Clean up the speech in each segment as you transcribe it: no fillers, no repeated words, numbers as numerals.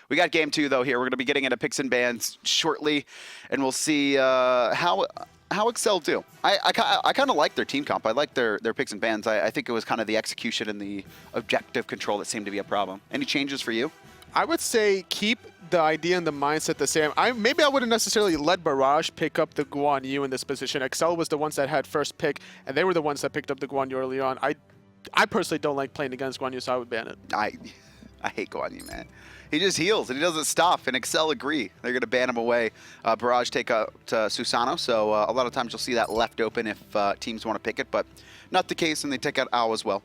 We got game 2 though here. We're going to be getting into picks and bans shortly, and we'll see how exceL do. I kind of like their team comp. I like their picks and bans. I think it was kind of the execution and the objective control that seemed to be a problem. Any changes for you? I would say keep the idea and the mindset the same. Maybe I wouldn't necessarily let Barrage pick up the Guan Yu in this position. exceL was the ones that had first pick, and they were the ones that picked up the Guan Yu early on. I personally don't like playing against Guan Yu, so I would ban it. I hate Guan Yu, man. He just heals, and he doesn't stop, and exceL agree. They're going to ban him away. Barrage take out Susano, so a lot of times you'll see that left open if teams want to pick it, but not the case, and they take out Ao as well.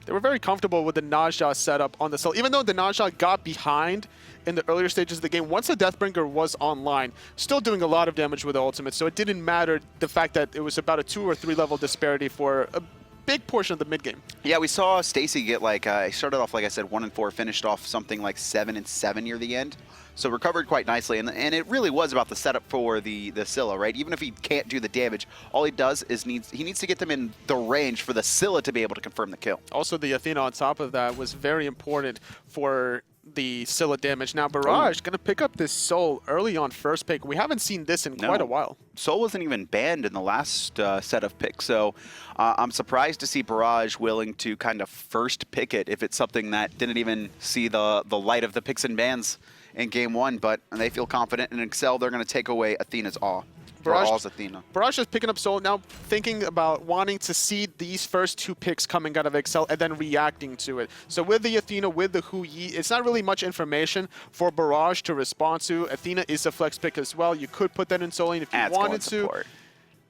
They were very comfortable with the Naja setup on the cell. Even though the Naja got behind in the earlier stages of the game, once the Deathbringer was online, still doing a lot of damage with the ultimate, so it didn't matter the fact that it was about a 2 or 3 level disparity for a big portion of the mid game. Yeah, we saw Stacy get like, he started off, like I said, 1-4, finished off something like 7-7 near the end. So recovered quite nicely, and it really was about the setup for the Scylla, right? Even if he can't do the damage, all he does is he needs to get them in the range for the Scylla to be able to confirm the kill. Also, the Athena on top of that was very important for the Scylla damage. Now, Barrage going to pick up this Soul early on first pick. We haven't seen this in quite a while. Soul wasn't even banned in the last set of picks, so I'm surprised to see Barrage willing to kind of first pick it if it's something that didn't even see the light of the picks and bans in game 1, but they feel confident. In exceL, they're going to take away Athena's Awe. Barrage, Athena. Barrage is picking up Soul now, thinking about wanting to see these first 2 picks coming out of exceL and then reacting to it. So with the Athena, with the Hu Yi, it's not really much information for Barrage to respond to. Athena is a flex pick as well. You could put that in Soul Lane if you wanted to.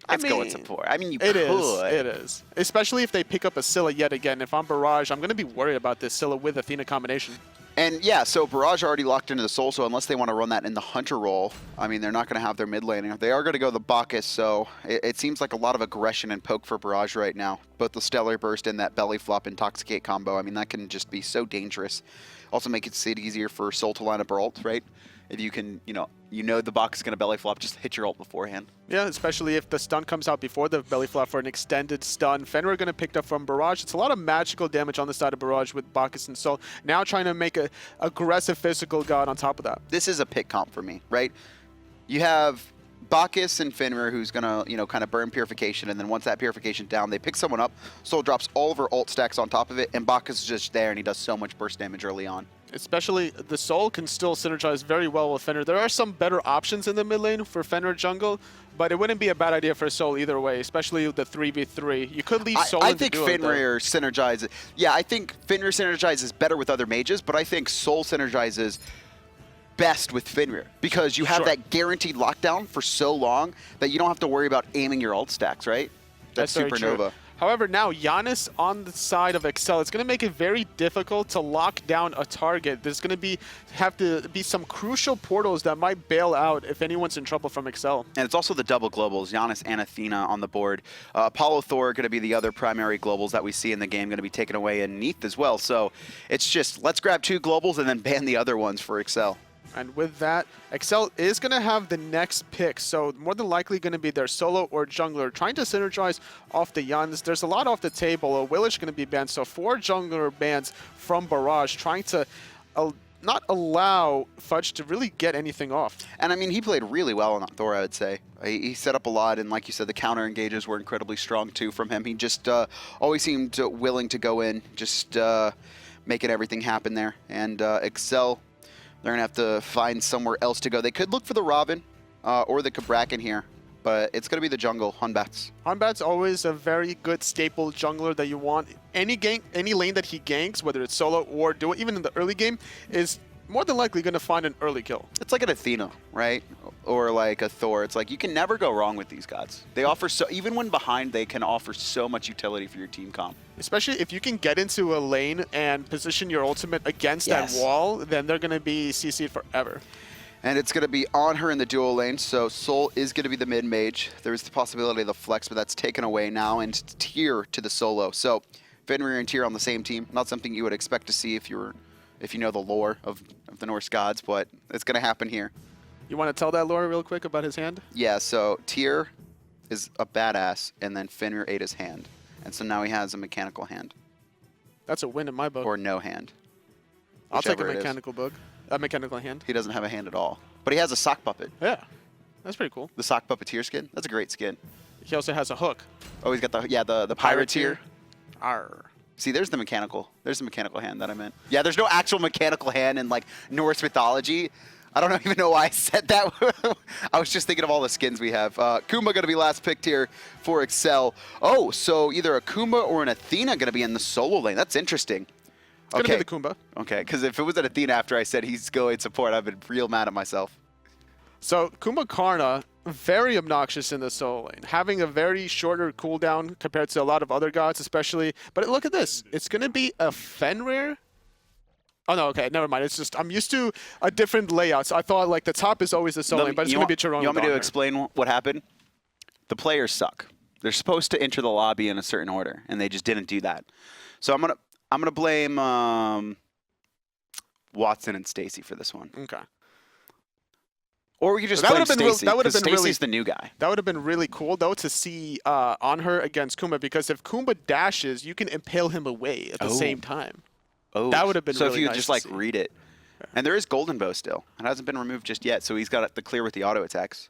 Let's go with support. I mean, you could. It is. Especially if they pick up a Scylla yet again. If I'm Barrage, I'm going to be worried about this Scylla with Athena combination. And yeah, so Barrage already locked into the Soul, so unless they want to run that in the Hunter role, I mean, they're not going to have their mid laner. They are going to go the Bacchus, so it seems like a lot of aggression and poke for Barrage right now. Both the Stellar Burst and that Belly Flop Intoxicate combo, I mean, that can just be so dangerous. Also make it easier for Soul to line up her ult, right? If you can, you know the box is going to belly flop, just hit your ult beforehand. Yeah, especially if the stun comes out before the belly flop for an extended stun. Fenrir going to pick up from Barrage. It's a lot of magical damage on the side of Barrage with Bacchus and Soul. Now trying to make a aggressive physical god on top of that. This is a pick comp for me, right? You have Bacchus and Fenrir who's going to, kind of burn Purification, and then once that Purification down, they pick someone up. Soul drops all of her ult stacks on top of it, and Bacchus is just there, and he does so much burst damage early on. Especially the Soul can still synergize very well with Fenrir. There are some better options in the mid lane for Fenrir jungle, but it wouldn't be a bad idea for Soul either way, especially the 3v3. You could leave Soul I think Fenrir synergizes. Yeah, I think Fenrir synergizes better with other mages, but I think Soul synergizes best with Fenrir because you have that guaranteed lockdown for so long that you don't have to worry about aiming your ult stacks, right? That's Supernova. However, now Janus on the side of exceL, it's going to make it very difficult to lock down a target. There's going to have to be some crucial portals that might bail out if anyone's in trouble from exceL. And it's also the double globals, Janus and Athena on the board. Apollo Thor are going to be the other primary globals that we see in the game, going to be taken away in Neath as well. So it's just, let's grab 2 globals and then ban the other ones for exceL. And with that, exceL is going to have the next pick, so more than likely going to be their solo or jungler, trying to synergize off the Janus. There's a lot off the table. A Willish going to be banned, so 4 jungler bans from Barrage, trying to not allow Fudge to really get anything off. And I mean, he played really well on that Thor, I would say. He set up a lot, and like you said, the counter engages were incredibly strong too from him. He just always seemed willing to go in, just making everything happen there. And exceL, they're going to have to find somewhere else to go. They could look for the Robin or the Kumbhakarna here, but it's going to be the jungle, Batz. Batz always a very good staple jungler that you want. Any lane that he ganks, whether it's solo or duo, even in the early game, is more than likely going to find an early kill. It's like an Athena, right? Or like a Thor. It's like you can never go wrong with these gods. They offer even when behind, they can offer so much utility for your team comp. Especially if you can get into a lane and position your ultimate against that wall, then they're going to be CC'd forever. And it's going to be Anhur in the duo lane, so Soul is going to be the mid mage. There is the possibility of the flex, but that's taken away now, and Tyr to the solo. So Fenrir and Tyr on the same team. Not something you would expect to see if you know the lore of the Norse gods, but it's going to happen here. You want to tell that lore real quick about his hand? Yeah, so Tyr is a badass, and then Fenrir ate his hand. And so now he has a mechanical hand. That's a win in my book. Or no hand. I'll take a mechanical book. A mechanical hand. He doesn't have a hand at all. But he has a sock puppet. Yeah, that's pretty cool. The sock puppeteer skin. That's a great skin. He also has a hook. Oh, he's got the pirateer. Arr. See, there's the mechanical hand that I meant. Yeah, there's no actual mechanical hand in like Norse mythology. I don't even know why I said that. I was just thinking of all the skins we have. Kumbha going to be last picked here for exceL. Oh, so either a Kumbha or an Athena going to be in the solo lane. That's interesting. It's going to be the Kumbha. Okay, because if it was an Athena after I said he's going support, I've been real mad at myself. So Kumbhakarna, very obnoxious in the solo lane, having a very shorter cooldown compared to a lot of other gods, especially. But look at this. It's going to be a Fenrir. Oh, no, okay, never mind. It's just I'm used to a different layout. So I thought like the top is always the solo lane, but it's going to be Jeron. You want me to explain what happened? The players suck. They're supposed to enter the lobby in a certain order, and they just didn't do that. So I'm gonna blame Watson and Stacy for this one. Okay. Or we could just blame Stacy. That would have been Stacy's really the new guy. That would have been really cool though to see Anhur against Kumbha, because if Kumbha dashes, you can impale him away at the same time. Oh, that would have been so really if you nice just to like see. read it. And there is Golden Bow still. It hasn't been removed just yet, so he's got the clear with the auto attacks.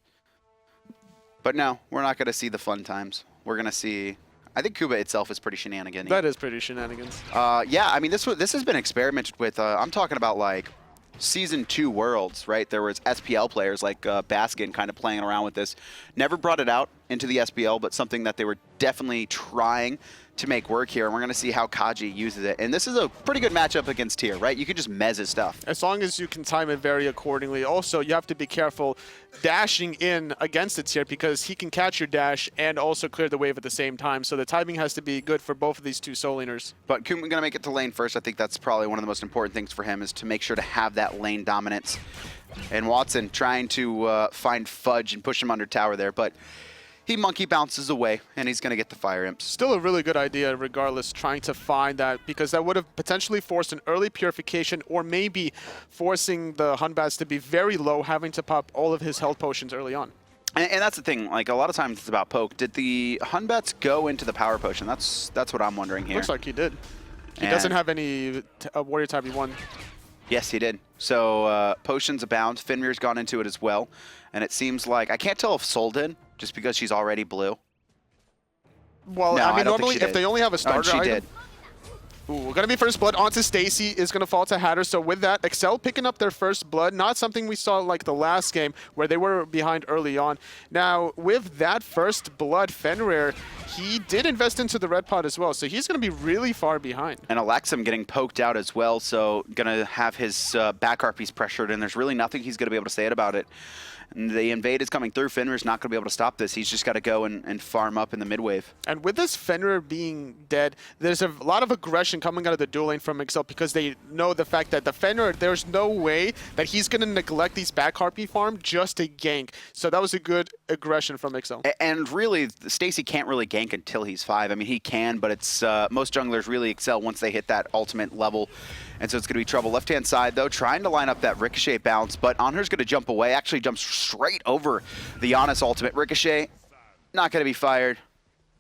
But no, we're not going to see the fun times. We're going to see... I think Kumbha itself is pretty shenanigan-y. That is pretty shenanigans. Yeah, I mean, this has been experimented with. I'm talking about like Season 2 Worlds, right? There was SPL players like Baskin kind of playing around with this. Never brought it out into the SPL, but something that they were definitely trying to make work here. And we're going to see how Kaajee uses it. And this is a pretty good matchup against Tyr, right? You can just mez his stuff. As long as you can time it very accordingly. Also, you have to be careful dashing in against the Tyr, because he can catch your dash and also clear the wave at the same time. So the timing has to be good for both of these two solo laners. But Kumbha's going to make it to lane first. I think that's probably one of the most important things for him, is to make sure to have that lane dominance. And Watson trying to find Fudge and push him under tower there, but he monkey bounces away, and he's going to get the Fire Imps. Still a really good idea regardless, trying to find that, because that would have potentially forced an early purification, or maybe forcing the Hunbats to be very low, having to pop all of his health potions early on. And that's the thing, like a lot of times it's about poke. Did the Hunbats go into the power potion? That's what I'm wondering here. Looks like he did. He doesn't have any warrior type he won. Yes, he did. So potions abound. Fenrir's gone into it as well. And it seems like, I can't tell if Sol did, just because she's already blue. Well, No, I mean, don't think normally she if they only have a starter she item, did. Ooh, gonna be first blood onto Stacy, is gonna fall to Hatter. So with that, exceL picking up their first blood, not something we saw like the last game where they were behind early on. Now, with that first blood, Fenrir, he did invest into the red pot as well, so he's gonna be really far behind. And Elexum getting poked out as well, so gonna have his back harpies pressured, and there's really nothing he's gonna be able to say about it. And the invade is coming through. Fenrir's not going to be able to stop this. He's just got to go and farm up in the mid wave. And with this Fenrir being dead, there's a lot of aggression coming out of the duel lane from exceL, because they know the fact that the Fenrir, there's no way that he's going to neglect these back harpy farm just to gank. So that was a good aggression from exceL. And really, Stacy can't really gank until he's 5. I mean, he can, but it's most junglers really exceL once they hit that ultimate level. And so it's going to be trouble. Left-hand side, though, trying to line up that Ricochet bounce, but Anhur's going to jump away. Actually jumps straight over the Janus ultimate. Ricochet, not going to be fired.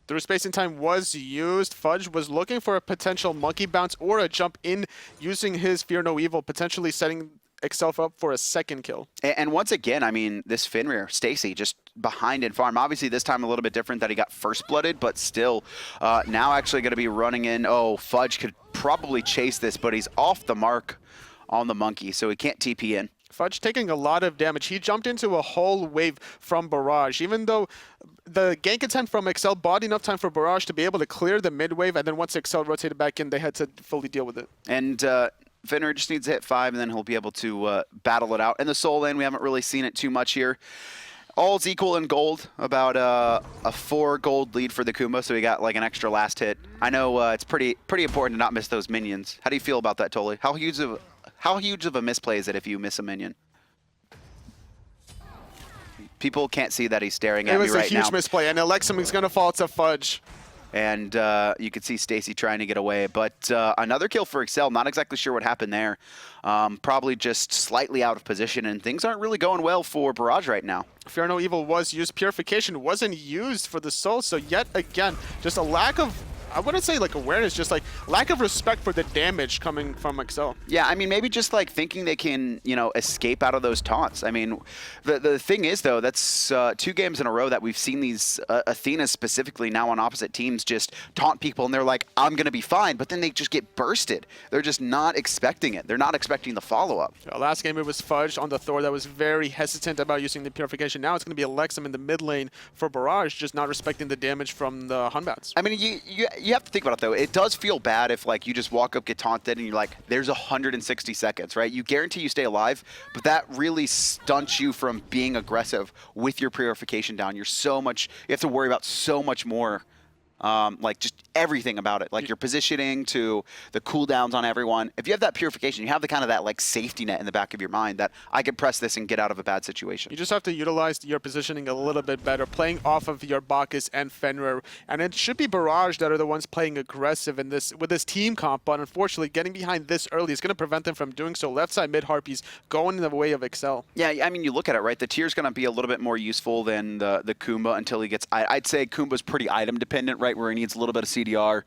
Through space and time was used. Fudge was looking for a potential monkey bounce or a jump in using his Fear No Evil, potentially setting exceL up for a second kill. And once again, I mean, this Fenrir, Stacy, just behind in farm. Obviously, this time a little bit different that he got first blooded, but still, now actually going to be running in. Oh, Fudge could probably chase this, but he's off the mark on the monkey, so he can't TP in. Fudge taking a lot of damage. He jumped into a whole wave from Barrage, even though the gank attempt from exceL bought enough time for Barrage to be able to clear the mid wave, and then once exceL rotated back in, they had to fully deal with it. And Fenrir just needs to hit 5, and then he'll be able to battle it out. In the soul lane, we haven't really seen it too much here. All's equal in gold, about a 4 gold lead for the Kumbha, so we got like an extra last hit. I know it's pretty important to not miss those minions. How do you feel about that, Toli? How huge of a misplay is it if you miss a minion? People can't see that he's staring at me right now. It was a huge misplay, and Elexum is going to fall to Fudge. And you could see Stacy trying to get away. But another kill for exceL. Not exactly sure what happened there. Probably just slightly out of position, and things aren't really going well for Barrage right now. Fear No Evil was used. Purification wasn't used for the soul, so yet again, just a lack of I wouldn't say like awareness, just like lack of respect for the damage coming from exceL. Yeah, I mean, maybe just like thinking they can, you know, escape out of those taunts. I mean, the thing is, though, that's 2 games in a row that we've seen these Athenas specifically now on opposite teams just taunt people, and they're like, I'm going to be fine, but then they just get bursted. They're just not expecting it. They're not expecting the follow-up. Last game it was Fudge on the Thor that was very hesitant about using the Purification. Now it's going to be Elexum in the mid lane for Barrage, just not respecting the damage from the Hunbats. I mean, you have to think about it, though. It does feel bad if, like, you just walk up, get taunted, and you're like, there's 160 seconds, right? You guarantee you stay alive, but that really stunts you from being aggressive with your Purification down. You have to worry about so much more. Like just everything about it, like your positioning to the cooldowns on everyone. If you have that Purification, you have the kind of that like safety net in the back of your mind that I can press this and get out of a bad situation. You just have to utilize your positioning a little bit better, playing off of your Bacchus and Fenrir, and it should be Barrage that are the ones playing aggressive in this with this team comp. But unfortunately, getting behind this early is going to prevent them from doing so. Left side mid Harpies going in the way of exceL. Yeah, I mean, you look at it, right? The tier's going to be a little bit more useful than the Kumbha until he gets. I'd say Kumbha's pretty item dependent, right? Where he needs a little bit of CDR,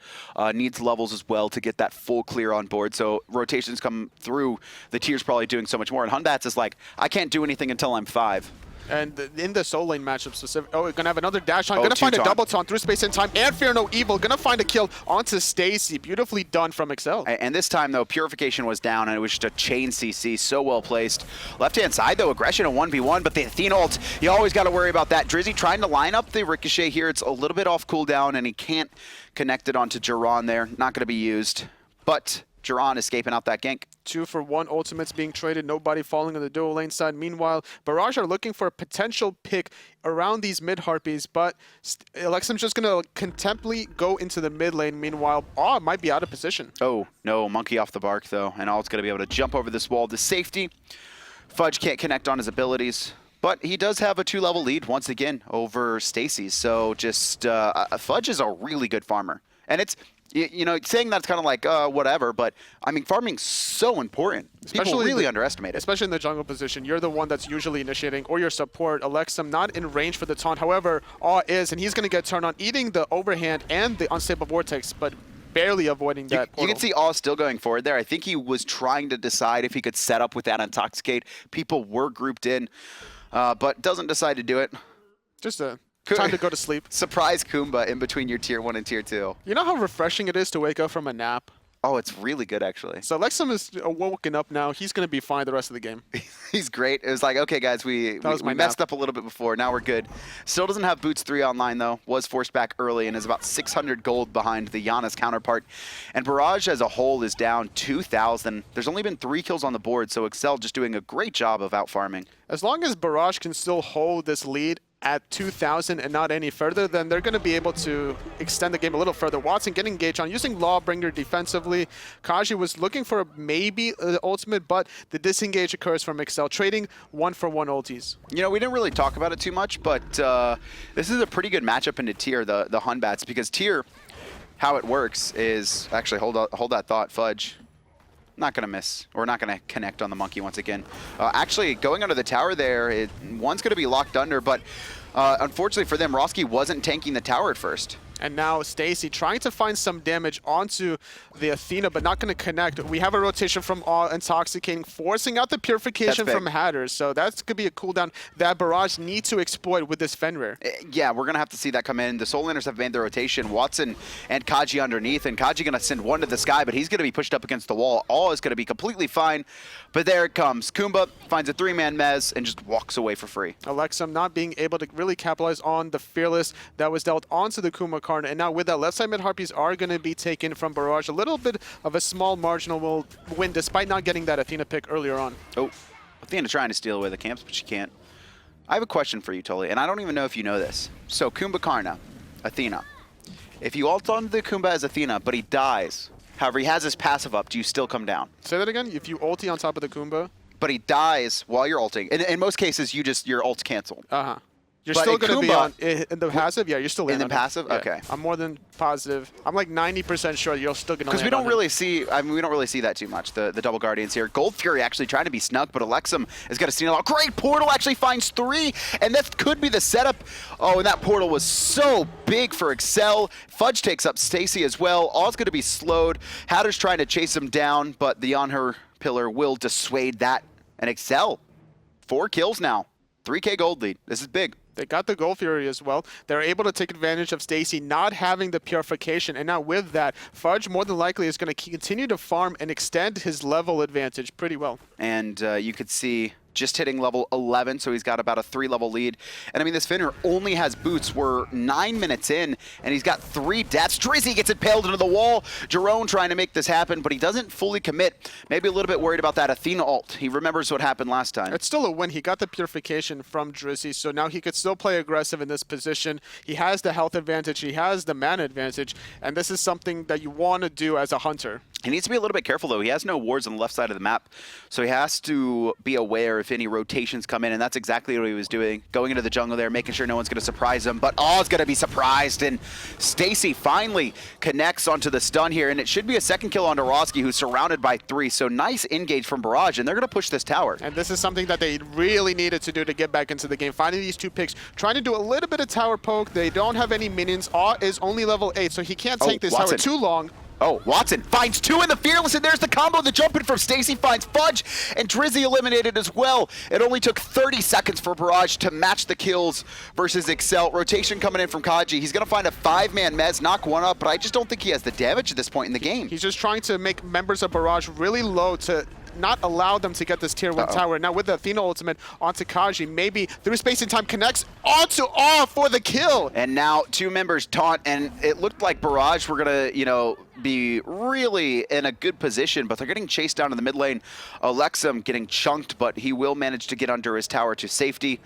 needs levels as well to get that full clear on board. So rotations come through. The tier's probably doing so much more. And Hunbats is like, I can't do anything until I'm 5. And in the soul lane matchup specific, oh, we're gonna have another dash on. Oh, Gonna find a taunt. double taunt through space and time, and Fear No Evil. Gonna find a kill onto Stacy. Beautifully done from exceL. And this time, though, Purification was down, and it was just a chain CC, so well placed. Left-hand side, though, aggression, a 1v1, but the Athena ult, you always got to worry about that. Drizzi trying to line up the Ricochet here. It's a little bit off cooldown, and he can't connect it onto Jeron there. Not going to be used, but Jeron escaping out that gank. 2-for-1 ultimates being traded, nobody falling on the dual lane side. Meanwhile, Barrage are looking for a potential pick around these mid Harpies, but Elexum's just going to contemptly go into the mid lane. Meanwhile, might be out of position. Oh, no, monkey off the bark, though, and All's going to be able to jump over this wall to safety. Fudge can't connect on his abilities, but he does have a 2-level lead once again over Stacy, so just Fudge is a really good farmer. And it's, you know, saying that's kind of like whatever, but I mean, farming's so important. People really underestimate it. Especially in the jungle position. You're the one that's usually initiating, or your support. Elexum not in range for the taunt. However, Awe is, and he's going to get turned on, eating the overhand and the unstable vortex, but barely avoiding that portal. You can see Awe still going forward there. I think he was trying to decide if he could set up with that Intoxicate. People were grouped in, but doesn't decide to do it. Just a time to go to sleep. Surprise Kumbha in between your tier 1 and tier 2. You know how refreshing it is to wake up from a nap? Oh, it's really good, actually. So Elexum is woken up now. He's going to be fine the rest of the game. He's great. It was like, okay, guys, we messed up a little bit before. Now we're good. Still doesn't have Boots 3 online, though. Was forced back early and is about 600 gold behind the Janus counterpart. And Barrage as a whole is down 2,000. There's only been 3 kills on the board, so exceL just doing a great job of out-farming. As long as Barrage can still hold this lead at 2,000 and not any further, then they're going to be able to extend the game a little further. Watson getting engaged on using Lawbringer defensively. Kaajee was looking for maybe the ultimate, but the disengage occurs from exceL, trading 1-for-1 ultis. You know, we didn't really talk about it too much, but this is a pretty good matchup into tier, the Hunbats, because tier, how it works is, actually, hold that thought, Fudge. Not going to miss, or not going to connect on the monkey once again. Actually, going under the tower there, one's going to be locked under, but unfortunately for them, Rawski wasn't tanking the tower at first. And now Stacy trying to find some damage onto the Athena, but not going to connect. We have a rotation from Awe Intoxicating, forcing out the Purification from Hatters. So that's going to be a cooldown that Barrage need to exploit with this Fenrir. Yeah, we're going to have to see that come in. The Soul Laners have made the rotation. Watson and Kaajee underneath, and Kaajee going to send one to the sky, but he's going to be pushed up against the wall. Awe is going to be completely fine, but there it comes. Kumbha finds a 3-man mez and just walks away for free. Elexum not being able to really capitalize on the Fearless that was dealt onto the Kumbhakarna. And now with that, left side mid Harpies are going to be taken from Barrage. A little bit of a small marginal win despite not getting that Athena pick earlier on. Oh, Athena trying to steal away the camps, but she can't. I have a question for you, Tully, and I don't even know if you know this. So Kumbhakarna, Athena. If you ult on the Kumbha as Athena, but he dies, however, he has his passive up, do you still come down? Say that again? If you ulti on top of the Kumbha? But he dies while you're ulting. In most cases, your ult's canceled. Uh-huh. You're But still in going to be Kumbha- in the passive? Yeah, you're still in the on it. passive? Yeah. Okay. I'm more than positive. I'm like 90% sure you're still going to land Because we don't on it. really see, I mean, we don't really see that too much, the double guardians here. Gold Fury actually trying to be snug, but Elexum is going to steal out. Great portal actually finds 3, and that could be the setup. Oh, and that portal was so big for exceL. Fudge takes up Stacy as well. All's going to be slowed. Hatter's trying to chase him down, but the Anhur pillar will dissuade that. And exceL, 4 kills now, 3K gold lead. This is big. They got the Gold Fury as well. They're able to take advantage of Stacy not having the purification. And now with that, Fudge more than likely is going to continue to farm and extend his level advantage pretty well. And you could see just hitting level 11, so he's got about a 3-level lead. And I mean, this Fenrir only has boots. We're 9 minutes in, and he's got 3 deaths. Drizzi gets impaled into the wall. Jeron trying to make this happen, but he doesn't fully commit. Maybe a little bit worried about that Athena ult. He remembers what happened last time. It's still a win. He got the purification from Drizzi, so now he could still play aggressive in this position. He has the health advantage. He has the mana advantage, and this is something that you want to do as a hunter. He needs to be a little bit careful, though. He has no wards on the left side of the map, so he has to be aware if any rotations come in, and that's exactly what he was doing. Going into the jungle there, making sure no one's going to surprise him, but All's going to be surprised, and Stacy finally connects onto the stun here, and it should be a second kill onto Rawski, who's surrounded by 3, so nice engage from Barrage, and they're going to push this tower. And this is something that they really needed to do to get back into the game. Finding these 2 picks, trying to do a little bit of tower poke. They don't have any minions. Aw is only level 8, so he can't take this Watson. tower too long. Oh, Watson finds 2 in the Fearless, and there's the combo. The jump in from Stacy finds Fudge, and Drizzi eliminated as well. It only took 30 seconds for Barrage to match the kills versus exceL. Rotation coming in from Kaajee. He's going to find a 5-man Mez, knock one up, but I just don't think he has the damage at this point in the game. He's just trying to make members of Barrage really low to not allow them to get this tier 1 tower. Now with the Athena ultimate onto Kaajee, maybe through space and time connects onto Awe for the kill. And now 2 members taunt, and it looked like Barrage were going to, be really in a good position, but they're getting chased down in the mid lane. Elexum getting chunked, but he will manage to get under his tower to safety.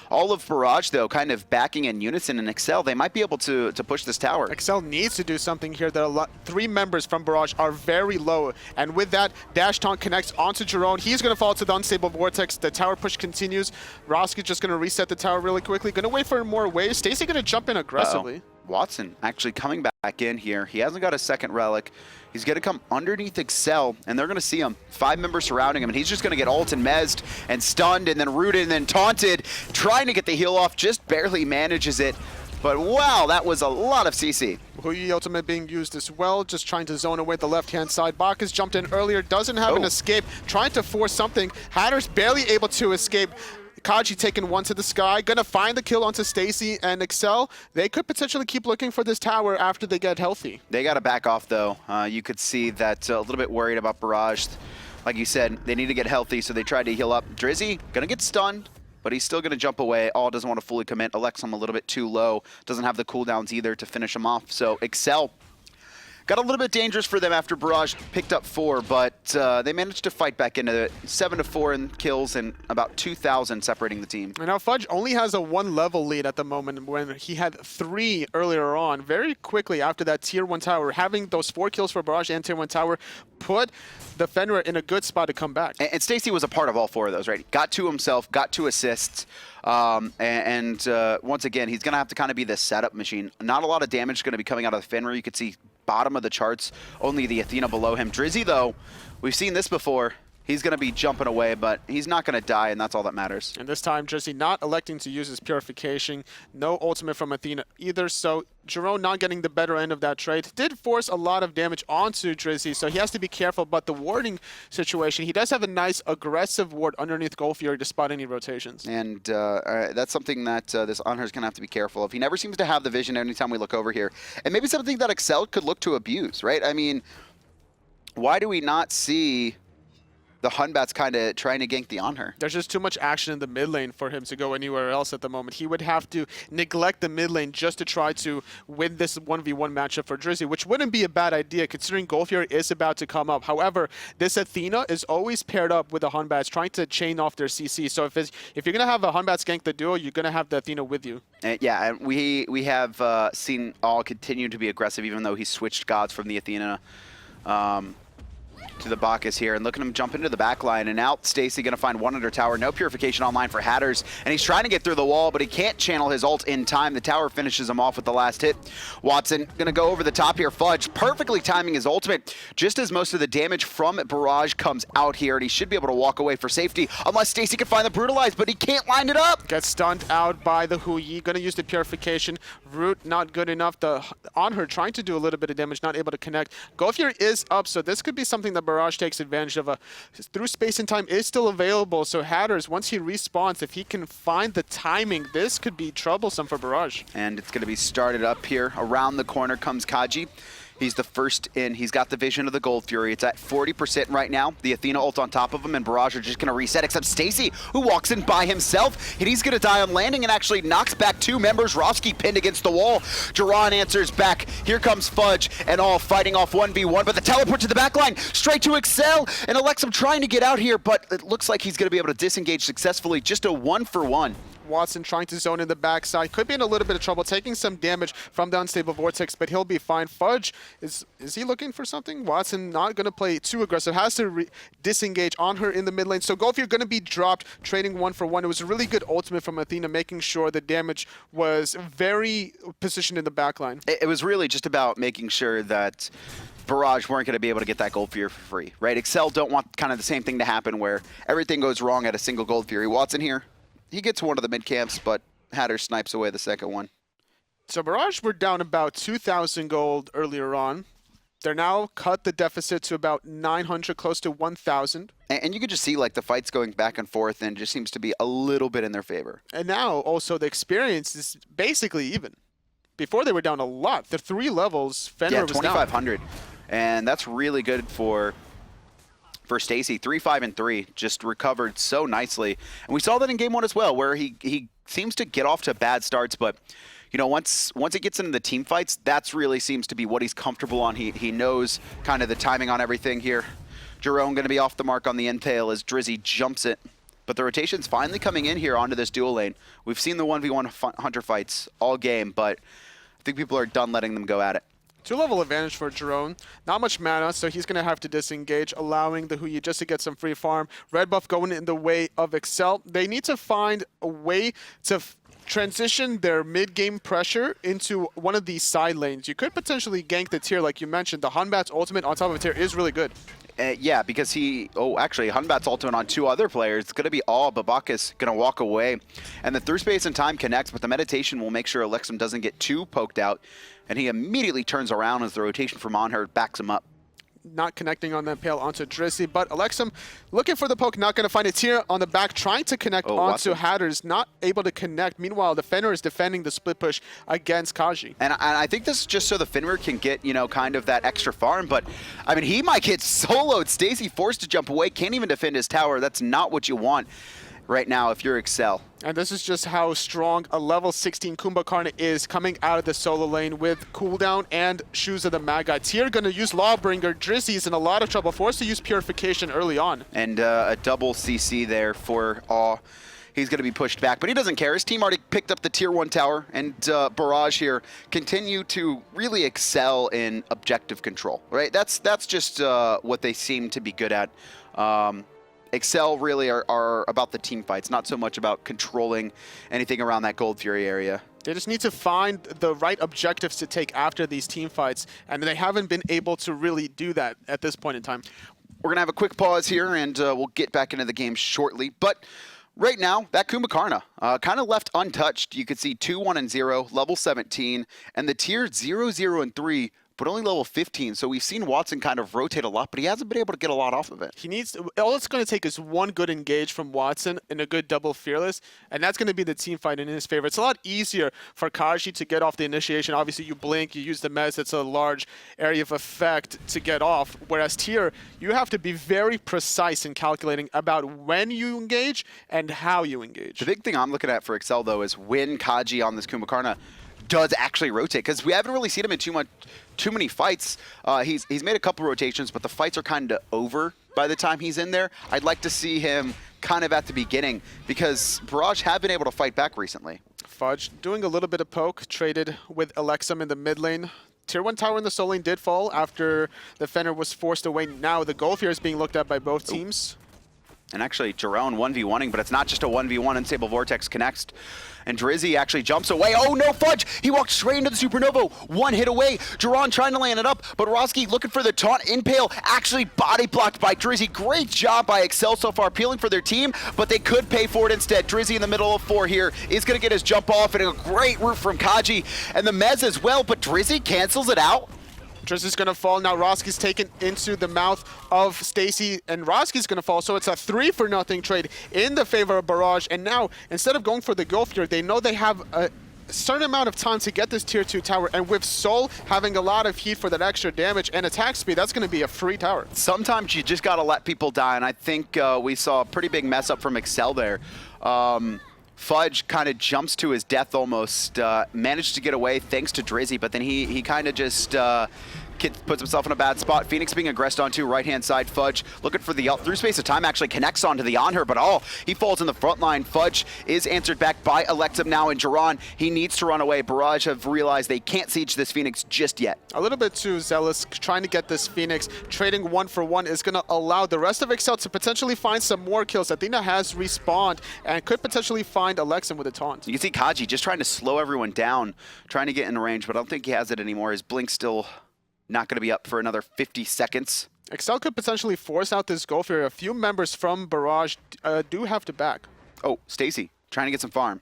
All of Barrage, though, kind of backing in unison, and exceL, they might be able to push this tower. exceL needs to do something here. There are 3 members from Barrage are very low, and with that, Dash Taunt connects onto Jeron. He's going to fall to the Unstable Vortex. The tower push continues. Rawski just going to reset the tower really quickly. Going to wait for more waves. Stacy going to jump in aggressively. Watson actually coming back in here. He hasn't got a second relic. He's going to come underneath exceL, and they're going to see him. 5 members surrounding him, and he's just going to get ult and mezzed and stunned and then rooted and then taunted. Trying to get the heal off, just barely manages it. But wow, that was a lot of CC. Hui ultimate being used as well, just trying to zone away the left-hand side. Bacchus jumped in earlier, doesn't have an escape, trying to force something. Hatter's barely able to escape. Kaajee taking 1 to the sky, gonna find the kill onto Stacy and exceL. They could potentially keep looking for this tower after they get healthy. They got to back off, though. You could see that a little bit worried about Barrage. Like you said, they need to get healthy, so they tried to heal up. Drizzi gonna get stunned, but he's still gonna jump away. All doesn't want to fully commit. Elexum a little bit too low. Doesn't have the cooldowns either to finish him off. So exceL got a little bit dangerous for them after Barrage picked up 4, but they managed to fight back into it. 7-4 in kills and about 2,000 separating the team. And now Fudge only has a 1-level lead at the moment when he had 3 earlier on. Very quickly after that tier 1 tower, having those 4 kills for Barrage and tier 1 tower put the Fenrir in a good spot to come back. And Stacy was a part of all 4 of those, right? Got 2 himself, got 2 assists. Once again, he's going to have to kind of be the setup machine. Not a lot of damage going to be coming out of the Fenrir. You could see bottom of the charts, only the Athena below him. Drizzi, though, we've seen this before. He's going to be jumping away, but he's not going to die, and that's all that matters. And this time, Drizzi not electing to use his purification. No ultimate from Athena either, so Jeron not getting the better end of that trade. Did force a lot of damage onto Drizzi, so he has to be careful. But the warding situation, he does have a nice aggressive ward underneath Gold Fury to spot any rotations. And that's something that this Anhur is going to have to be careful of. He never seems to have the vision anytime we look over here. And maybe something that exceL could look to abuse, right? I mean, why do we not see the Hunbat's kind of trying to gank the Anhur? There's just too much action in the mid lane for him to go anywhere else at the moment. He would have to neglect the mid lane just to try to win this 1v1 matchup for Drizzi, which wouldn't be a bad idea considering Gold Fury is about to come up. However, this Athena is always paired up with the Hunbats, trying to chain off their CC. So if you're going to have a Hunbats gank the duo, you're going to have the Athena with you. Yeah, and we have seen All continue to be aggressive even though he switched gods from the Athena. to the Bacchus here, and look at him jump into the back line, and now Stacy gonna find one under tower. No purification online for Hatters, and he's trying to get through the wall, but he can't channel his ult in time. The tower finishes him off with the last hit. Watson gonna go over the top here. Fudge perfectly timing his ultimate, just as most of the damage from Barrage comes out here, and he should be able to walk away for safety, unless Stacy can find the Brutalize, but he can't line it up. Gets stunned out by the Hui. Gonna use the purification. Root not good enough. The Anhur trying to do a little bit of damage, not able to connect. Golfier is up, so this could be something that Barrage takes advantage of. Through space and time is still available, so Hatters, once he respawns, if he can find the timing, this could be troublesome for Barrage. And it's gonna be started up here. Around the corner comes Kaajee. He's the first in. He's got the vision of the Gold Fury. It's at 40% right now. The Athena ult on top of him, and Barrage are just going to reset, except Stacy, who walks in by himself, and he's going to die on landing and actually knocks back two members. Rawski pinned against the wall. Jeron answers back. Here comes Fudge, and all fighting off 1v1, but the teleport to the back line, straight to exceL, and Elexum trying to get out here, but it looks like he's going to be able to disengage successfully. Just a 1-for-1. Watson trying to zone in the backside. Could be in a little bit of trouble, taking some damage from the unstable vortex, but he'll be fine. Fudge, is he looking for something? Watson not going to play too aggressive. Has to disengage on her in the mid lane. So Golfier going to be dropped, trading 1-for-1. It was a really good ultimate from Athena, making sure the damage was very positioned in the backline. It was really just about making sure that Barrage weren't going to be able to get that Gold Fury for free, right? exceL don't want kind of the same thing to happen where everything goes wrong at a single Gold Fury. Watson here, he gets one of the mid camps, but Hatter snipes away the second one. So Barrage were down about 2,000 gold earlier on. They're now cut the deficit to about 900, close to 1,000. And you can just see like the fights going back and forth, and it just seems to be a little bit in their favor. And now also the experience is basically even. Before they were down a lot. The 3 levels, Fenrir was down. 2,500. And that's really good for Stacy. 3-5 and 3, just recovered so nicely. And we saw that in game 1 as well, where he seems to get off to bad starts, but you know, once it gets into the team fights, that's really seems to be what he's comfortable on. He knows kind of the timing on everything here. Jeron going to be off the mark on the intel as Drizzi jumps it. But the rotation's finally coming in here onto this dual lane. We've seen the 1v1 Hunter fights all game, but I think people are done letting them go at it. 2-level advantage for Jeron. Not much mana, so he's going to have to disengage, allowing the Hui just to get some free farm. Red buff going in the way of exceL. They need to find a way to transition their mid-game pressure into one of these side lanes. You could potentially gank the tier, like you mentioned. The Hunbat's ultimate on top of a tier is really good. Yeah, because actually, Hunbat's ultimate on 2 other players. It's going to be all, but Bacchus going to walk away. And the through space and time connects, but the meditation will make sure Elexum doesn't get too poked out. And he immediately turns around as the rotation from Anhur backs him up. Not connecting on that pale onto Drizzi, but Elexum looking for the poke, not going to find it here on the back, trying to connect onto Watson. Hatters, not able to connect. Meanwhile, the Fenrir is defending the split push against Kaajee. And I think this is just so the Fenrir can get, you know, kind of that extra farm, but I mean, he might get soloed. Stacy forced to jump away, can't even defend his tower. That's not what you want right now if you're exceL. And this is just how strong a level 16 Kumbhakarna is coming out of the solo lane with cooldown and Shoes of the Magi. Tier going to use Lawbringer. Drizzi is in a lot of trouble, forced to use Purification early on. And a double CC there for Awe. He's going to be pushed back, but he doesn't care. His team already picked up the tier 1 tower, and Barrage here continue to really excel in objective control, right? That's just what they seem to be good at. exceL really are about the team fights, not so much about controlling anything around that Gold Fury area. They just need to find the right objectives to take after these team fights, and they haven't been able to really do that at this point in time. We're going to have a quick pause here, and we'll get back into the game shortly. But right now, that Kumbhakarna kind of left untouched. You could see 2-1-0, level 17, and the tier 0, 0, and 3, but only level 15. So we've seen Watson kind of rotate a lot, but he hasn't been able to get a lot off of it. He needs to, all it's going to take is one good engage from Watson and a good double fearless, and that's going to be the team fight in his favor. It's a lot easier for Kaajee to get off the initiation. Obviously, you blink, you use the mez. It's a large area of effect to get off. Whereas Tier, you have to be very precise in calculating about when you engage and how you engage. The big thing I'm looking at for exceL, though, is when Kaajee on this Kumbhakarna does actually rotate, because we haven't really seen him in too many fights. He's made a couple rotations, but the fights are kind of over by the time he's in there. I'd like to see him kind of at the beginning, because Barrage have been able to fight back recently. Fudge doing a little bit of poke, traded with Elexum in the mid lane Tier 1 tower in the soul lane did fall after the Fenrir was forced away. Now the Golf here is being looked at by both teams. And actually, Jeron 1v1ing, but it's not just a 1v1. Unstable Vortex connects. And Drizzi actually jumps away. Oh no, Fudge! He walked straight into the Supernova. One hit away. Jeron trying to land it up, but Rawski looking for the taunt. Impale actually body blocked by Drizzi. Great job by exceL so far, peeling for their team, but they could pay for it instead. Drizzi in the middle of 4 here is going to get his jump off, and a great root from Kaajee. And the Mez as well, but Drizzi cancels it out. Drizzi's going to fall. Now Rawski's taken into the mouth of Stacy, and Rawski's going to fall. So it's a 3-for-0 trade in the favor of Barrage. And now, instead of going for the Gulf here, they know they have a certain amount of time to get this Tier 2 tower. And with Soul having a lot of heat for that extra damage and attack speed, that's going to be a free tower. Sometimes you just got to let people die, and I think we saw a pretty big mess up from exceL there. Fudge kind of jumps to his death almost, managed to get away thanks to Drizzi, but then he kind of just puts himself in a bad spot. Phoenix being aggressed onto right-hand side. Fudge looking for the through space of time, actually connects onto the Anhur, but he falls in the front line. Fudge is answered back by Elexum now, and Jeron, he needs to run away. Barrage have realized they can't siege this Phoenix just yet. A little bit too zealous, trying to get this Phoenix. Trading 1-for-1 is going to allow the rest of exceL to potentially find some more kills. Athena has respawned and could potentially find Elexum with a taunt. You can see Kaajee just trying to slow everyone down, trying to get in range, but I don't think he has it anymore. His blink's still not going to be up for another 50 seconds. exceL could potentially force out this Gulf here. A few members from Barrage do have to back. Oh, Stacy trying to get some farm.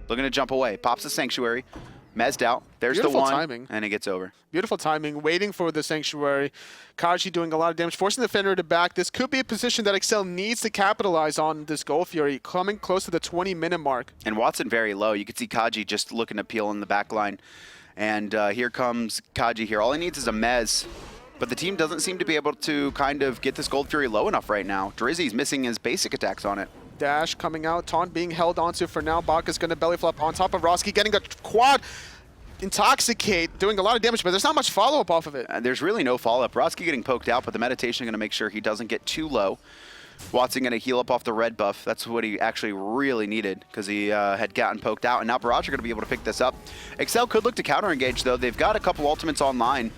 Looking to jump away. Pops the Sanctuary. Mezzed out. There's Beautiful the one. timing. And it gets over. Beautiful timing, waiting for the Sanctuary. Kaajee doing a lot of damage, forcing the Fenrir to back. This could be a position that exceL needs to capitalize on this Gulf Fury, coming close to the 20-minute mark. And Watson very low. You can see Kaajee just looking to peel in the back line. And here comes Kaajee here. All he needs is a Mez. But the team doesn't seem to be able to kind of get this Gold Fury low enough right now. Drizzi's missing his basic attacks on it. Dash coming out, taunt being held onto for now. Bacchus going to belly flop on top of Rawski, getting a quad intoxicate, doing a lot of damage, but there's not much follow-up off of it. There's really no follow-up. Rawski getting poked out, but the meditation going to make sure he doesn't get too low. Watson going to heal up off the red buff. That's what he actually really needed because he had gotten poked out, and now Barrage are going to be able to pick this up. exceL could look to counter-engage, though. They've got a couple ultimates online,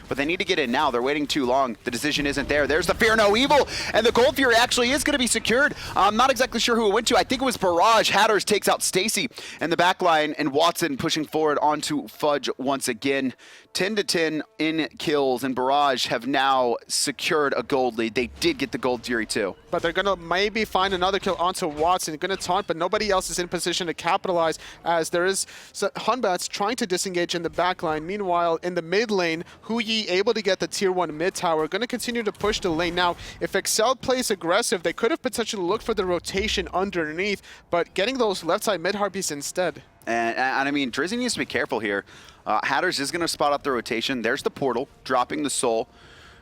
but they need to get in now. They're waiting too long. The decision isn't there. There's the Fear No Evil, and the Gold Fury actually is going to be secured. I'm not exactly sure who it went to. I think it was Barrage. hi-rez takes out Stacy in the back line, and Watson pushing forward onto Fudge once again. 10-10 in kills, and Barrage have now secured a gold lead. They did get the Gold Fury too. But they're going to maybe find another kill onto Watson. Going to taunt, but nobody else is in position to capitalize as there is Hunbatz trying to disengage in the back line. Meanwhile, in the mid lane, Huyi able to get the tier 1 mid tower. Going to continue to push the lane. Now, if exceL plays aggressive, they could have potentially looked for the rotation underneath, but getting those left side mid harpies instead. And I mean, Drizzi needs to be careful here. hi-rez is going to spot up the rotation. There's the portal, dropping the soul,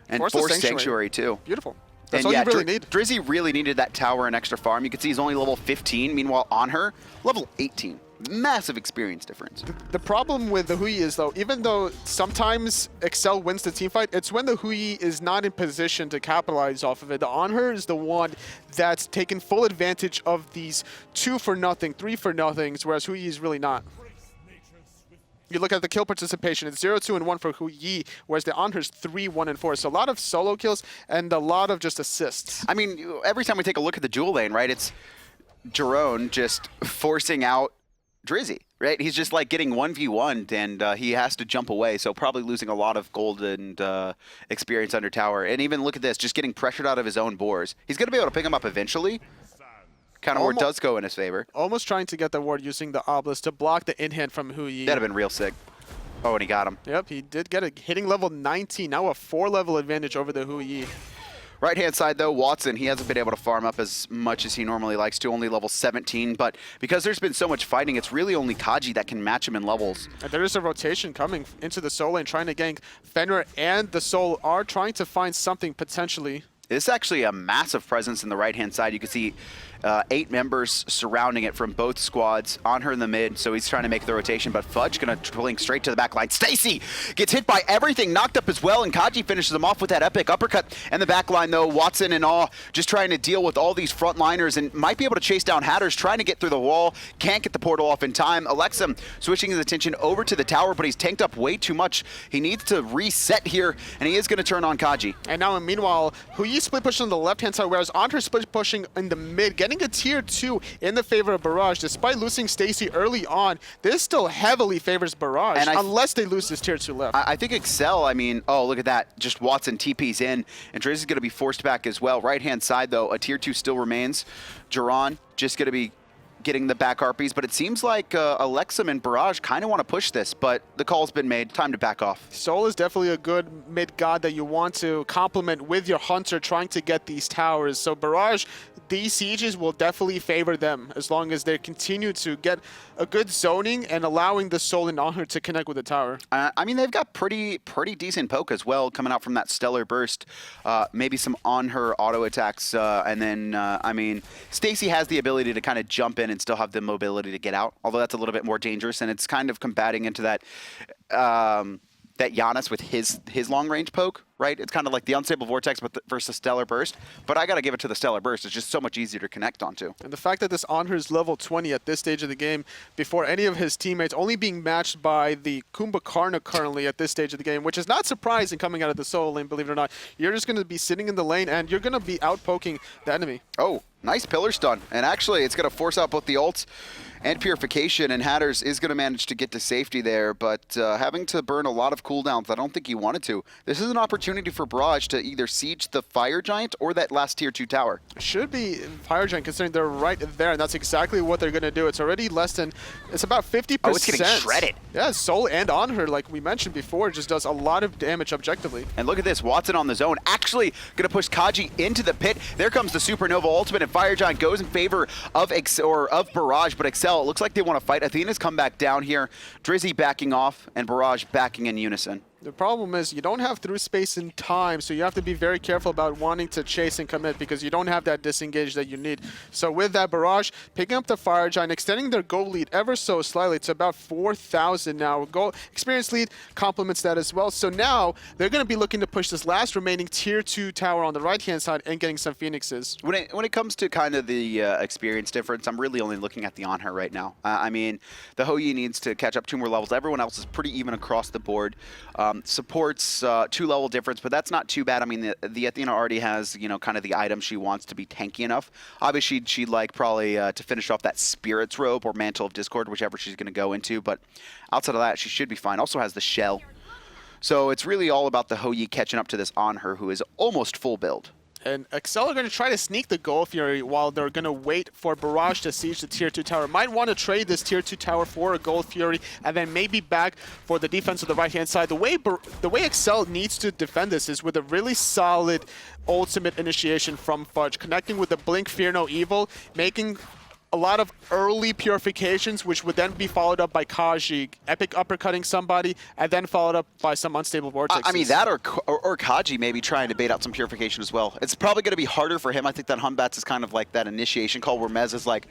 and force Sanctuary too. Beautiful. That's And all yeah, you really need. Drizzi really needed that tower and extra farm. You can see he's only level 15. Meanwhile, Anhur, level 18. Massive experience difference. The problem with the Huyi is, though, even though sometimes exceL wins the team fight, it's when the Huyi is not in position to capitalize off of it. The Anhur is the one that's taken full advantage of these 2-for-0, 3-for-0s, whereas Huyi is really not. You look at the kill participation, it's 0, 2, and 1 for Huyi, whereas the Anhur's 3, 1, and 4. So a lot of solo kills and a lot of just assists. I mean, every time we take a look at the dual lane, right, it's Jeron just forcing out Drizzi, right? He's just like getting 1v1'd, and he has to jump away, so probably losing a lot of gold and experience under tower. And even look at this, just getting pressured out of his own boars. He's going to be able to pick him up eventually. Kind of ward does go in his favor. Almost trying to get the ward using the obelisk to block the in-hand from Huyi. That'd have been real sick. Oh, and he got him. Yep, he did get it, hitting level 19, now a 4-level advantage over the Huyi. Right-hand side, though, Watson, he hasn't been able to farm up as much as he normally likes to, only level 17. But because there's been so much fighting, it's really only Kaajee that can match him in levels. And there is a rotation coming into the Soul lane, trying to gank. Fenrir and the Soul are trying to find something potentially. It's actually a massive presence in the right-hand side. You can see 8 members surrounding it from both squads. Anhur in the mid, so he's trying to make the rotation, but Fudge gonna blink straight to the back line. Stacy gets hit by everything, knocked up as well, and Kaajee finishes him off with that epic uppercut. And the back line, though, Watson and Awe just trying to deal with all these frontliners and might be able to chase down Hatters, trying to get through the wall. Can't get the portal off in time. Elexum switching his attention over to the tower, but he's tanked up way too much. He needs to reset here, and he is going to turn on Kaajee. And now, meanwhile, Hui split pushing on the left-hand side, whereas Anhur split pushing in the mid, getting a tier 2 in the favor of Barrage. Despite losing Stacy early on, this still heavily favors Barrage, unless they lose this tier 2 left. I think exceL, I mean, oh, look at that. Just Watson TP's in, and Drizzi is going to be forced back as well. Right-hand side, though, a tier 2 still remains. Jeron just going to be getting the back harpies, but it seems like Elexum and Barrage kind of want to push this, but the call's been made. Time to back off. Soul is definitely a good mid-god that you want to complement with your Hunter trying to get these towers. So Barrage, these sieges will definitely favor them as long as they continue to get a good zoning and allowing the Soul and Anhur to connect with the tower. I mean, they've got pretty decent poke as well coming out from that Stellar Burst. Maybe some Anhur auto attacks, and then, I mean, Stacy has the ability to kind of jump in and still have the mobility to get out, although that's a little bit more dangerous, and it's kind of combating into that that Janus with his long-range poke, right? It's kind of like the Unstable Vortex versus Stellar Burst, but I got to give it to the Stellar Burst. It's just so much easier to connect onto. And the fact that this Anhur is level 20 at this stage of the game, before any of his teammates, only being matched by the Kumbhakarna currently at this stage of the game, which is not surprising coming out of the solo lane, believe it or not. You're just going to be sitting in the lane, and you're going to be out-poking the enemy. Oh, nice pillar stun. And actually, it's going to force out both the ults and Purification, and Hatters is going to manage to get to safety there, but having to burn a lot of cooldowns, I don't think he wanted to. This is an opportunity for Barrage to either siege the Fire Giant or that last tier 2 tower. Should be Fire Giant, considering they're right there, and that's exactly what they're going to do. It's already less than, it's about 50%. Oh, it's getting shredded. Yeah, Soul and Anhur, like we mentioned before, just does a lot of damage objectively. And look at this, Watson on the zone, actually going to push Kaajee into the pit. There comes the Supernova Ultimate, and Fire Giant goes in favor of Barrage, but exceL, it looks like they want to fight. Athena's come back down here, Drizzi backing off, and Barrage backing in unison. The problem is you don't have through space and time, so you have to be very careful about wanting to chase and commit because you don't have that disengage that you need. So with that, Barrage picking up the Fire Giant, extending their goal lead ever so slightly to about 4,000 now. Goal experience lead complements that as well. So now they're going to be looking to push this last remaining tier 2 tower on the right-hand side and getting some Phoenixes. When it comes to kind of the experience difference, I'm really only looking at the Anhur right now. I mean, the Hou-Yi needs to catch up 2 more levels. Everyone else is pretty even across the board. Supports 2 level difference, but that's not too bad. I mean, the Athena already has, you know, kind of the item she wants to be tanky enough. Obviously, she'd like probably to finish off that Spirit's Robe or Mantle of Discord, whichever she's going to go into, but outside of that, she should be fine. Also has the Shell. So it's really all about the Hou-Yi catching up to this Anhur, who is almost full build. And exceL are going to try to sneak the Gold Fury while they're going to wait for Barrage to siege the tier 2 tower. Might want to trade this tier 2 tower for a Gold Fury and then maybe back for the defense of the right-hand side. The way exceL needs to defend this is with a really solid ultimate initiation from Fudge, connecting with the Blink, Fear No Evil, making a lot of early purifications, which would then be followed up by Kaajee, epic uppercutting somebody, and then followed up by some unstable vortexes. I mean, that or Kaajee maybe trying to bait out some purification as well. It's probably going to be harder for him. I think that Batz is kind of like that initiation call where Mez is like,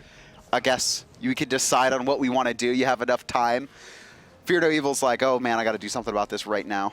I guess you could decide on what we want to do. You have enough time. Fear No Evil's like, oh man, I got to do something about this right now.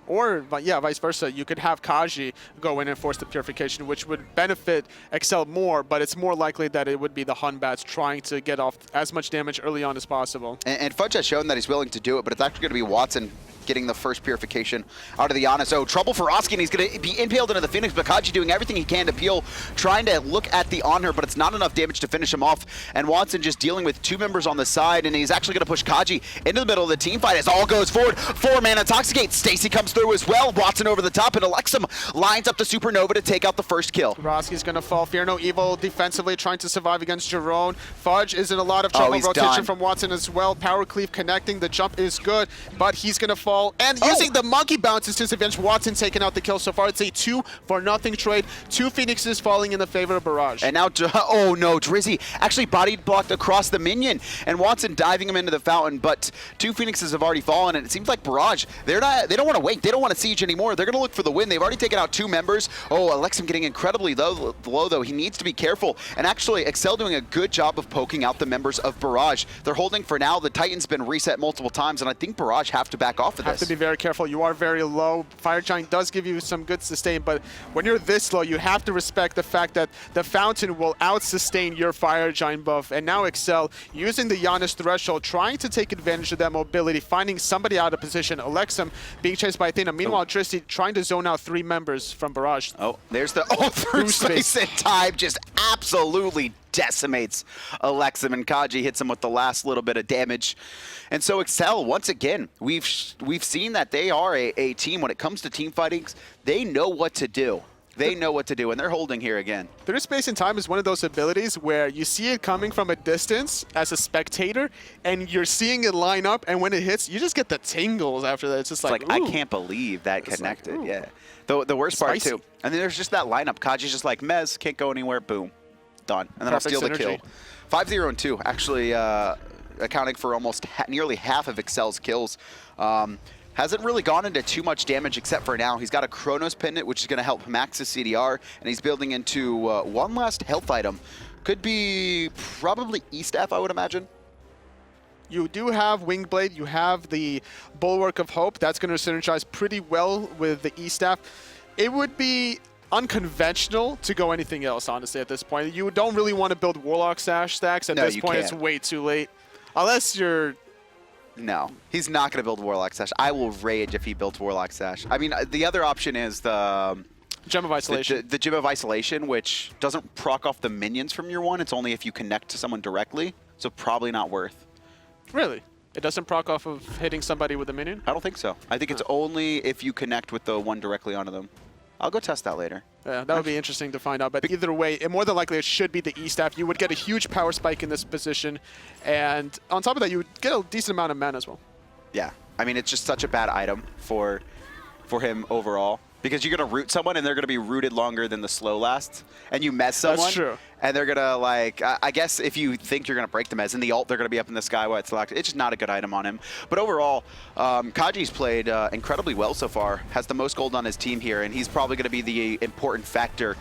Or, yeah, vice versa. You could have Kaajee go in and force the purification, which would benefit exceL more, but it's more likely that it would be the Batz trying to get off as much damage early on as possible. And Fudge has shown that he's willing to do it, but it's actually going to be Watson getting the first purification out of the Janus. So trouble for Rawski, and he's going to be impaled into the Phoenix, but Kaajee doing everything he can to peel, trying to look at the Anhur, but it's not enough damage to finish him off. And Watson just dealing with 2 members on the side, and he's actually going to push Kaajee into the middle of the team fight as all goes forward. 4-man Intoxicate. Stacy comes through as well. Watson over the top, and Elexum lines up the Supernova to take out the first kill. Rawski's going to fall. Fear No Evil defensively trying to survive against Jeron. Fudge is in a lot of trouble. Rotation from Watson as well. Power Cleave connecting. The jump is good, but he's going to fall. And using the monkey bounces to avenge Watson taking out the kill so far. It's a 2-for-0 trade. 2 Phoenixes falling in the favor of Barrage. And now, oh no, Drizzi actually body blocked across the minion, and Watson diving him into the fountain, but 2 Phoenixes have already fallen, and it seems like Barrage, they don't want to wait. They don't want to siege anymore. They're going to look for the win. They've already taken out 2 members. Oh, Elexum getting incredibly low, though. He needs to be careful. And actually, exceL doing a good job of poking out the members of Barrage. They're holding for now. The Titan's been reset multiple times, and I think Barrage have to back off of this. Have to be very careful. You are very low. Fire Giant does give you some good sustain, but when you're this low, you have to respect the fact that the Fountain will out-sustain your Fire Giant buff. And now exceL, using the Janus threshold, trying to take advantage of that mobility, finding somebody out of position. Elexum being chased by Athena. Meanwhile, Drizzi trying to zone out 3 members from Barrage. Oh, there's the through space and time, just absolutely decimates Elexum, and Kaajee hits him with the last little bit of damage. And so exceL, once again, we've seen that they are a team. When it comes to team fightings, they know what to do. They know what to do, and they're holding here again. Through space and time is one of those abilities where you see it coming from a distance as a spectator, and you're seeing it line up, and when it hits, you just get the tingles after that. It's just like, I can't believe that connected. Like, yeah. The worst part, too. And then there's just that lineup. Kaajee's just like, Mez, can't go anywhere, boom. Done. And then I'll steal the kill. 5-0 and 2, actually accounting for almost nearly half of exceL's kills. Hasn't really gone into too much damage except for now. He's got a Chronos Pendant, which is going to help max his CDR, and he's building into one last health item. Could be probably E-Staff, I would imagine. You do have Wingblade, you have the Bulwark of Hope. That's going to synergize pretty well with the E-Staff. It would be unconventional to go anything else, honestly, at this point. You don't really want to build Warlock Sash stacks. At this point, it's way too late. Unless you're... No, he's not going to build Warlock Sash. I will rage if he built Warlock Sash. I mean, the other option is the... Gem of Isolation. The Gem of Isolation, which doesn't proc off the minions from your one. It's only if you connect to someone directly, so probably not worth. Really? It doesn't proc off of hitting somebody with a minion? I don't think so. I think it's only if you connect with the one directly onto them. I'll go test that later. Yeah, that would be interesting to find out. But either way, more than likely it should be the E-Staff. You would get a huge power spike in this position. And on top of that, you would get a decent amount of mana as well. Yeah. I mean, it's just such a bad item for him overall. Because you're going to root someone, and they're going to be rooted longer than the slow last. And you mess someone. That's true. And they're going to, like, I guess if you think you're going to break them as in the ult, they're going to be up in the sky while it's locked. It's just not a good item on him. But overall, Kaajee's played incredibly well so far. Has the most gold on his team here, and he's probably going to be the important factor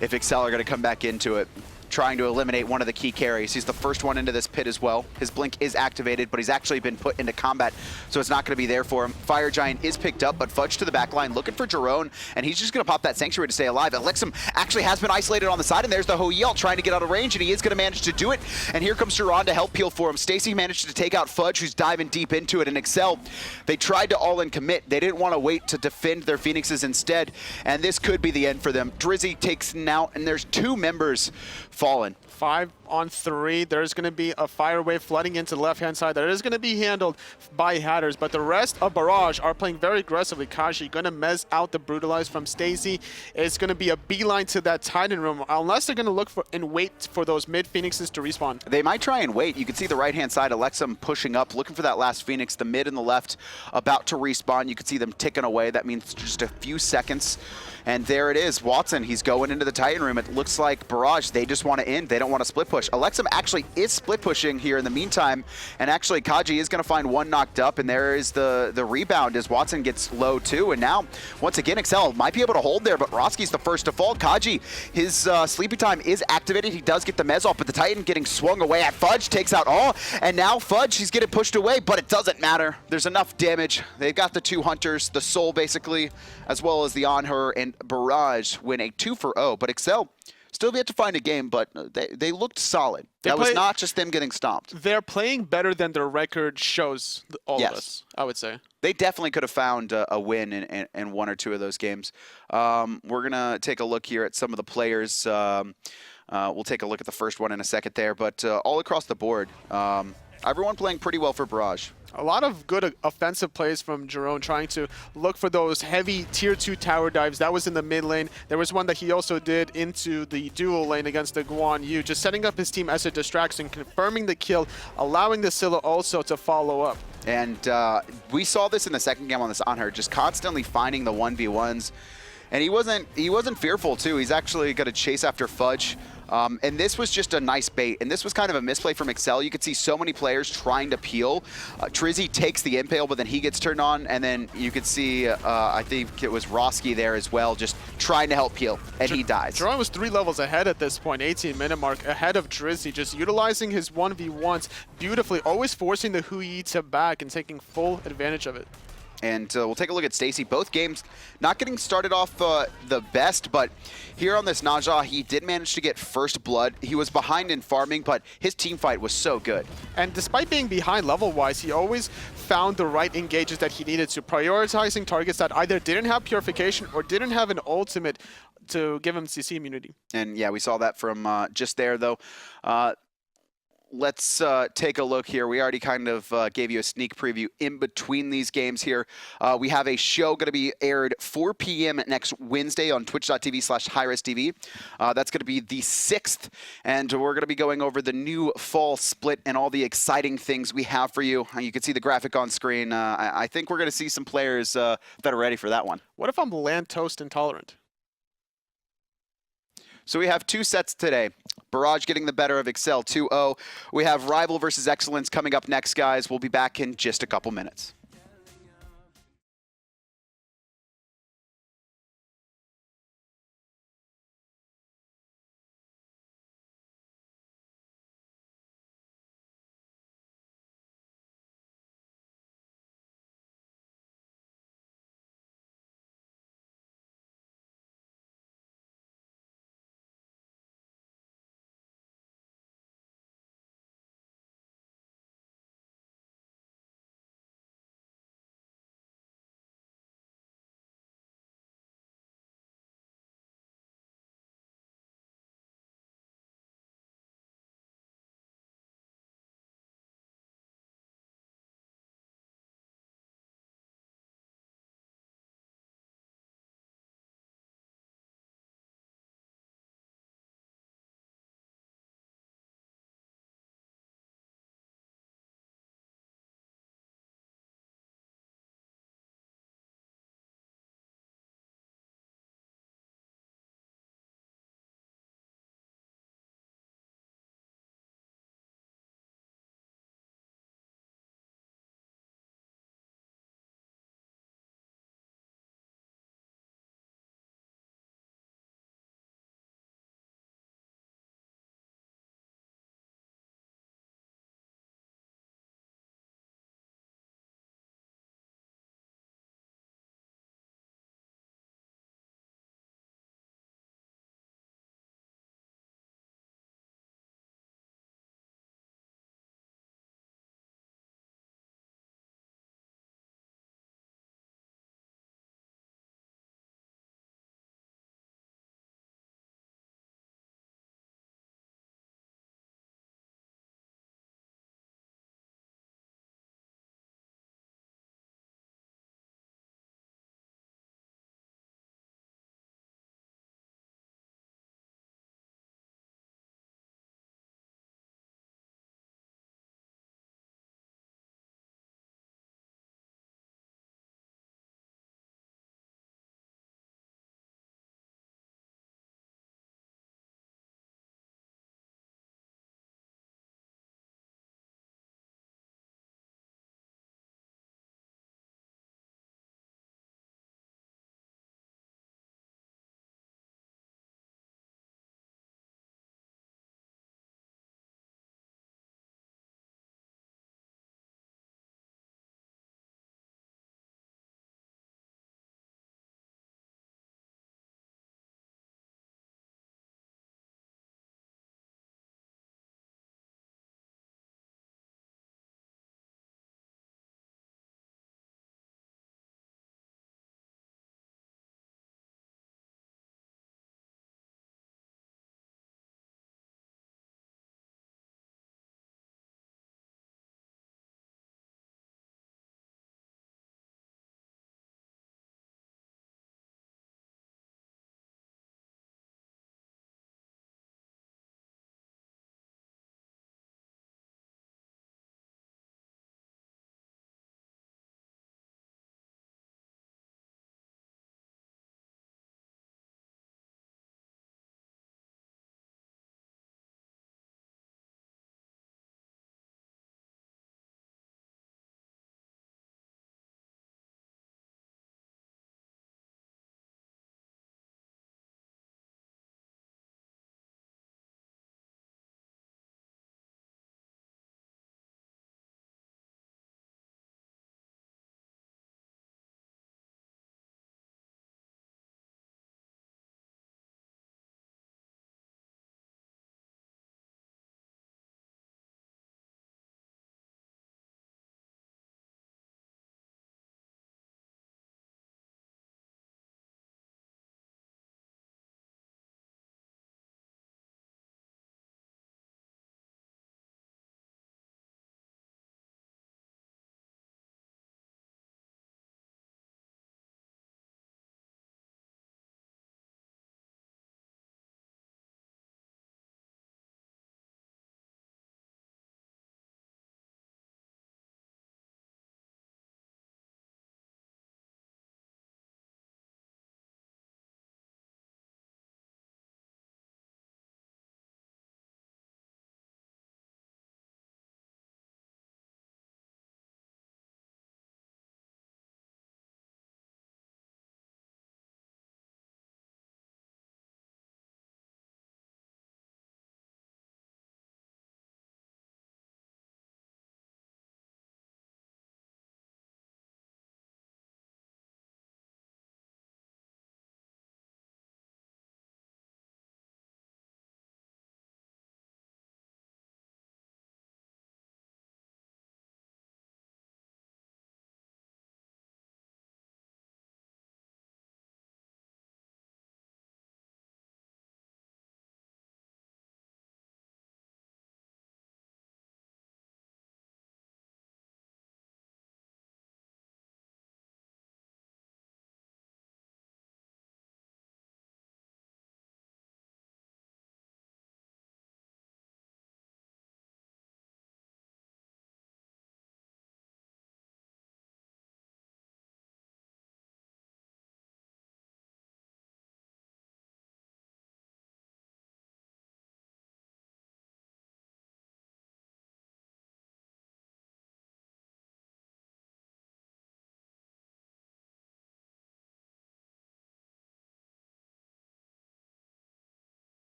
if exceL are going to come back into it, trying to eliminate one of the key carries. He's the first one into this pit as well. His blink is activated, but he's actually been put into combat, so it's not going to be there for him. Fire Giant is picked up, but Fudge to the back line, looking for Jeron, and he's just going to pop that Sanctuary to stay alive. Elexum actually has been isolated on the side, and there's the Ho-Yell trying to get out of range, and he is going to manage to do it. And here comes Jeron to help peel for him. Stacy managed to take out Fudge, who's diving deep into it, and exceL, they tried to all-in commit. They didn't want to wait to defend their Phoenixes instead, and this could be the end for them. Drizzi takes him out, and there's 2 members fallen. 5-on-3. There's going to be a fire wave flooding into the left-hand side. That is going to be handled by Hatters, but the rest of Barrage are playing very aggressively. Kaajee going to mez out the Brutalize from Stacy. It's going to be a beeline to that Titan room, unless they're going to look for and wait for those mid-Phoenixes to respawn. They might try and wait. You can see the right-hand side, Elexum pushing up, looking for that last Phoenix. The mid and the left about to respawn. You can see them ticking away. That means just a few seconds. And there it is, Watson, he's going into the Titan room. It looks like Barrage, they just want to end. They don't want to split push. Elexum actually is split pushing here in the meantime. And actually, Kaajee is going to find one knocked up. And there is the rebound as Watson gets low too. And now, once again, exceL might be able to hold there, but Rawski's the first to fall. Kaajee, his sleepy time is activated. He does get the mez off, but the Titan getting swung away at Fudge, takes out all. And now Fudge, he's getting pushed away, but it doesn't matter. There's enough damage. They've got the 2 hunters, the soul basically, as well as the Anhur, and Barrage win a 2-0, but exceL still yet to find a game, but they looked solid. That was not just them getting stomped. They're playing better than their record shows all of us, I would say. They definitely could have found a win in 1 or 2 of those games. We're going to take a look here at some of the players. We'll take a look at the first one in a second there, but all across the board, everyone playing pretty well for Barrage. A lot of good offensive plays from Jeron, trying to look for those heavy tier 2 tower dives. That was in the mid lane. There was one that he also did into the dual lane against the Guan Yu, just setting up his team as a distraction, confirming the kill, allowing the Scylla also to follow up. And we saw this in the second game on this Anhur, just constantly finding the 1v1s. And he wasn't fearful too. He's actually going to chase after Fudge. And this was just a nice bait, and this was kind of a misplay from exceL. You could see so many players trying to peel. Drizzi takes the impale, but then he gets turned on, and then you could see, I think it was Rawski there as well, just trying to help peel, and he dies. Jeron was 3 levels ahead at this point, 18-minute mark, ahead of Drizzi, just utilizing his 1v1s beautifully, always forcing the Hui to back and taking full advantage of it. And we'll take a look at Stacy. Both games not getting started off the best, but here on this Naja, he did manage to get first blood. He was behind in farming, but his team fight was so good. And despite being behind level-wise, he always found the right engages that he needed to, prioritizing targets that either didn't have purification or didn't have an ultimate to give him CC immunity. And yeah, we saw that from just there, though. Let's take a look here. We already kind of gave you a sneak preview in between these games here. We have a show going to be aired 4 p.m. next Wednesday on twitch.tv/hi-rez.tv. That's going to be the 6th, and we're going to be going over the new fall split and all the exciting things we have for you. You can see the graphic on screen. I think we're going to see some players that are ready for that one. What if I'm land toast intolerant? So we have 2 sets today. Barrage getting the better of exceL 2-0. We have Rival versus Excellence coming up next, guys. We'll be back in just a couple minutes.